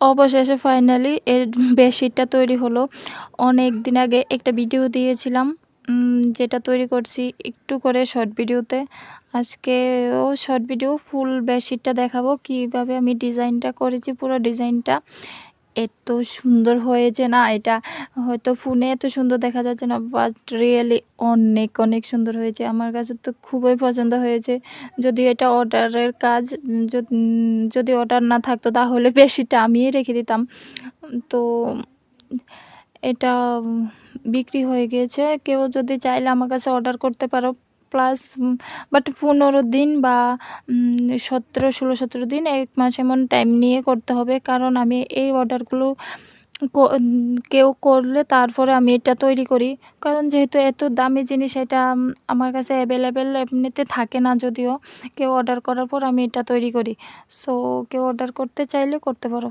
অবশেষে ফাইনালি এর বেডশিটটা তৈরি হলো। অনেক দিন আগে একটা ভিডিও দিয়েছিলাম, যেটা তৈরি করছি একটু করে শর্ট ভিডিওতে। আজকেও শর্ট ভিডিও ফুল বেডশিটটা দেখাবো, কীভাবে আমি ডিজাইনটা করেছি। পুরো ডিজাইনটা এত সুন্দর হয়েছে না, এটা হয়তো ফোনে এত সুন্দর দেখা যাচ্ছে না, বাট রিয়েলি অনেক অনেক সুন্দর হয়েছে। আমার কাছে তো খুবই পছন্দ হয়েছে। যদিও এটা অর্ডারের কাজ, যদি অর্ডার না থাকতো তাহলে বেশিটা আমিই রেখে দিতাম। তো এটা বিক্রি হয়ে গিয়েছে। কেউ যদি চাইলে আমার কাছে অর্ডার করতে পারো। প্লাস বাট 15 দিন বা 16-17 দিন, 1 মাস এমন টাইম নিয়ে করতে হবে। কারণ আমি এই অর্ডারগুলো কেউ করলে তারপরে আমি এটা তৈরি করি। কারণ যেহেতু এত দামি জিনিস, এটা আমার কাছে অ্যাভেলেবেল এমনিতে থাকে না। যদিও কেউ অর্ডার করার পর আমি এটা তৈরি করি। সো কেউ অর্ডার করতে চাইলে করতে পারো।